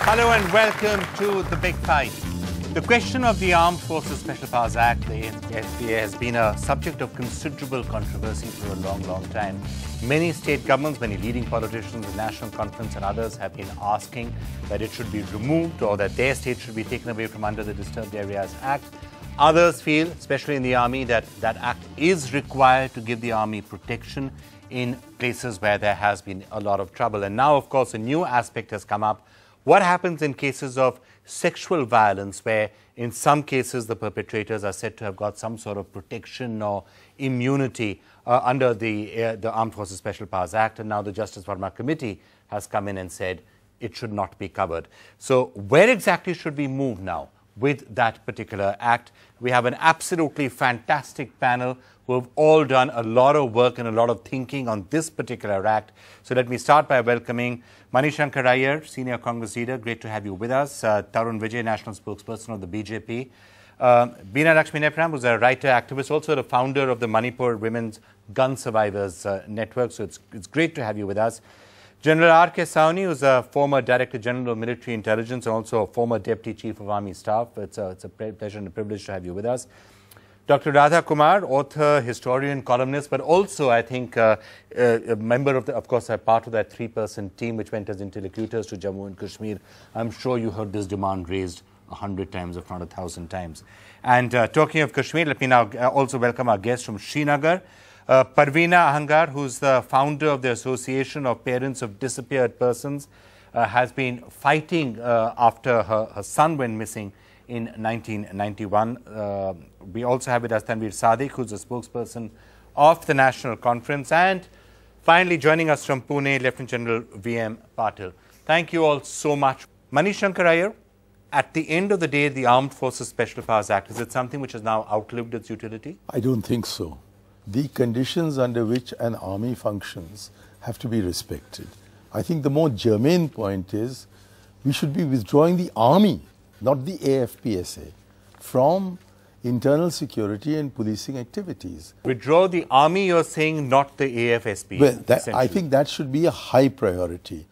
Hello and welcome to The Big Fight. The question of the Armed Forces Special Powers Act, the AFSPA, has been a subject of considerable controversy for a long time. Many state governments, many leading politicians, the National Conference and others have been asking that it should be removed or that their state should be taken away from under the Disturbed Areas Act. Others feel, especially in the army, that that act is required to give the army protection in places where there has been a lot of trouble. And now, of course, a new aspect has come up. What happens in cases of sexual violence where in some cases the perpetrators are said to have got some sort of protection or immunity under the Armed Forces Special Powers Act, and now the Justice Verma Committee has come in and said it should not be covered. So where exactly should we move now with that particular act? We have an absolutely fantastic panel who have all done a lot of work and a lot of thinking on this particular act. So let me start by welcoming Manishankar Iyer, Senior Congress Leader. Great to have you with us. Tarun Vijay, National Spokesperson of the BJP. Beena Lakshmi Nepram, who's a writer, activist, also the founder of the Manipur Women's Gun Survivors Network. So it's great to have you with us. General R.K. Sawhney, who's a former Director General of Military Intelligence and also a former Deputy Chief of Army Staff. It's a pleasure and a privilege to have you with us. Dr. Radha Kumar, author, historian, columnist, but also, I think, a member of course, a part of that three-person team which went as interlocutors to Jammu and Kashmir. I'm sure you heard this demand raised 100 times, if not 1,000 times. And talking of Kashmir, let me now also welcome our guest from Srinagar, Parveena Ahangar, who's the founder of the Association of Parents of Disappeared Persons, has been fighting after her son went missing in 1991. We also have with us Tanveer Sadiq, who's the spokesperson of the National Conference. And finally, joining us from Pune, Lieutenant General V.M. Patil. Thank you all so much. Manishankar Iyer, at the end of the day, the Armed Forces Special Powers Act, is it something which has now outlived its utility? I don't think so. The conditions under which an army functions have to be respected. I think the more germane point is we should be withdrawing the army, not the AFPSA, from internal security and policing activities. Withdraw the army, you're saying, not the AFSP? Well, I think that should be a high priority.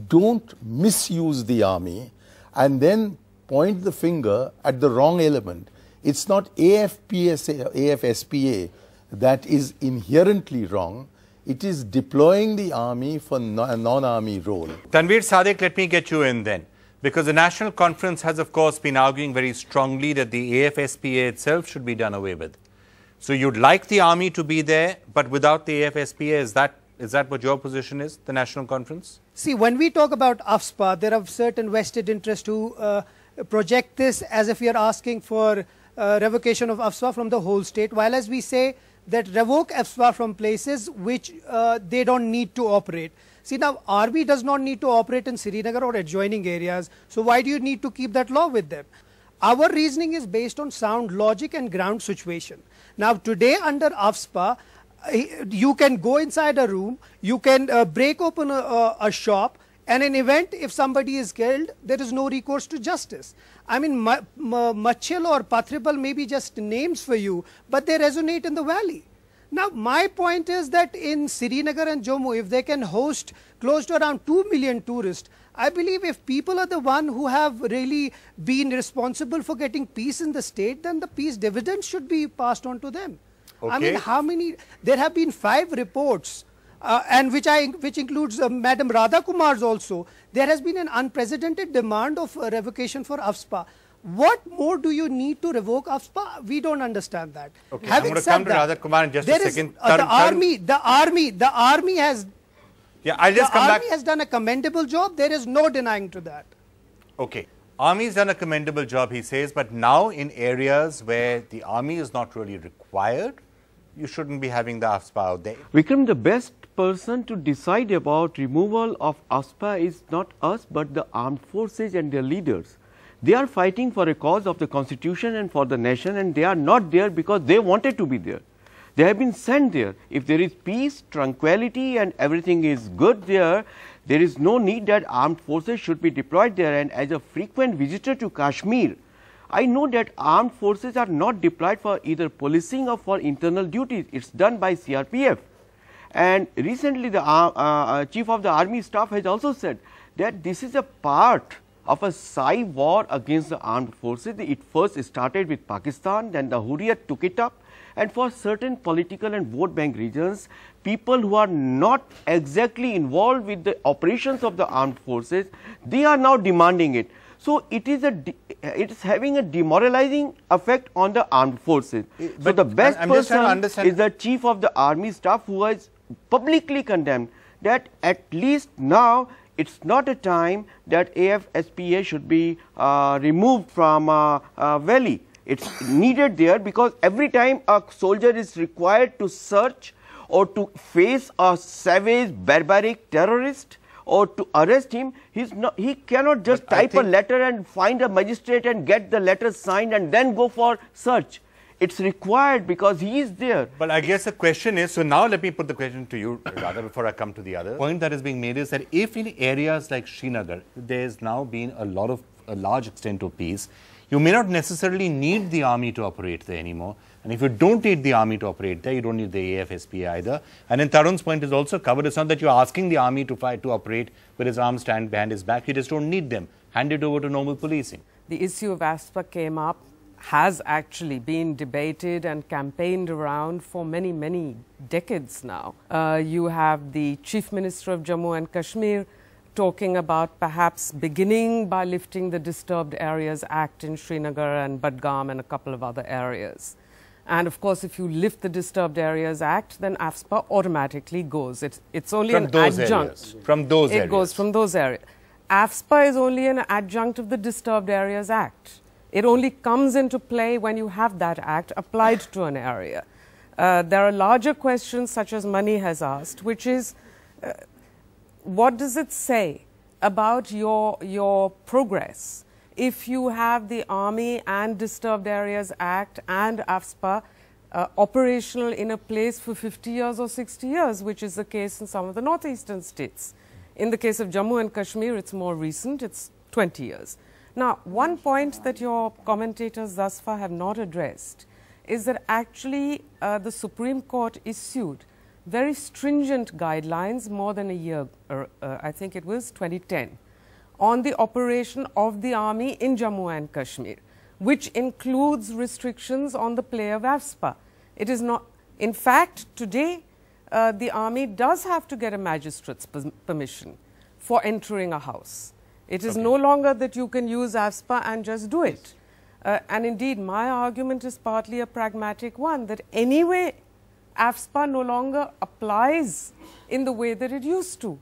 Don't misuse the army and then point the finger at the wrong element. It's not AFPSA or AFSPA that is inherently wrong. It is deploying the army for a non-army role. Tanveer Sadiq, let me get you in then. Because the National Conference has, of course, been arguing very strongly that the AFSPA itself should be done away with. So you'd like the army to be there, but without the AFSPA, is that what your position is, the National Conference? See, when we talk about AFSPA, there are certain vested interests who project this as if we are asking for revocation of AFSPA from the whole state, while as we say that revoke AFSPA from places which they don't need to operate. See, now, army does not need to operate in Srinagar or adjoining areas, so why do you need to keep that law with them? Our reasoning is based on sound logic and ground situation. Now, today under AFSPA, you can go inside a room, you can break open a shop, and in event if somebody is killed, there is no recourse to justice. I mean, Machil or Pathribal may be just names for you, but they resonate in the valley. Now, my point is that in Srinagar and Jammu, if they can host close to around 2 million tourists, I believe if people are the one who have really been responsible for getting peace in the state, then the peace dividends should be passed on to them. Okay. I mean, how many? There have been 5 reports, and which includes Madam Radha Kumar's also. There has been an unprecedented demand of revocation for AFSPA. What more do you need to revoke AFSPA? We don't understand that. Okay, I'm going to come to Radha Kumar in just a second. The army has. Yeah, I'll just come back. The army has done a commendable job. There is no denying to that. Okay. Army's done a commendable job, he says, but now in areas where the army is not really required, you shouldn't be having the AFSPA out there. Vikram, the best person to decide about removal of AFSPA is not us, but the armed forces and their leaders. They are fighting for a cause of the constitution and for the nation, and they are not there because they wanted to be there. They have been sent there. If there is peace, tranquility and everything is good there, there is no need that armed forces should be deployed there. And as a frequent visitor to Kashmir, I know that armed forces are not deployed for either policing or for internal duties. It's done by CRPF. And recently the Chief of the Army Staff has also said that this is a part of a cyber war against the armed forces. It first started with Pakistan, then the Hurriyat took it up, and for certain political and vote bank regions, people who are not exactly involved with the operations of the armed forces, they are now demanding it. So it is having a demoralizing effect on the armed forces. So the best person is the chief of the army staff, who has publicly condemned that at least now it's not a time that AFSPA should be removed from Valley. It's needed there, because every time a soldier is required to search or to face a savage, barbaric terrorist or to arrest him, he cannot just type a letter and find a magistrate and get the letter signed and then go for search. It's required because he is there. But I guess the question is, so now let me put the question to you rather before I come to the other. The point that is being made is that if in areas like Srinagar, there's now been a large extent of peace, you may not necessarily need the army to operate there anymore. And if you don't need the army to operate there, you don't need the AFSPA either. And then Tarun's point is also covered. It's not that you're asking the army to fight, to operate with his arms stand behind his back. You just don't need them. Hand it over to normal policing. The issue of AFSPA came up, has actually been debated and campaigned around for many, many decades now. You have the Chief Minister of Jammu and Kashmir talking about perhaps beginning by lifting the Disturbed Areas Act in Srinagar and Budgam and a couple of other areas. And of course, if you lift the Disturbed Areas Act, then AFSPA automatically goes. It's only from an those adjunct. Areas. From those areas. It goes from those areas. AFSPA is only an adjunct of the Disturbed Areas Act. It only comes into play when you have that act applied to an area. There are larger questions, such as Mani has asked, which is, what does it say about your progress if you have the Army and Disturbed Areas Act and AFSPA operational in a place for 50 years or 60 years, which is the case in some of the northeastern states. In the case of Jammu and Kashmir, it's more recent, it's 20 years. Now, one point that your commentators thus far have not addressed is that actually the Supreme Court issued very stringent guidelines more than a year, I think it was 2010, on the operation of the army in Jammu and Kashmir, which includes restrictions on the play of AFSPA. It is not, in fact, today the army does have to get a magistrate's permission for entering a house. It is no longer that you can use AFSPA and just do it. And indeed, my argument is partly a pragmatic one, that anyway, AFSPA no longer applies in the way that it used to.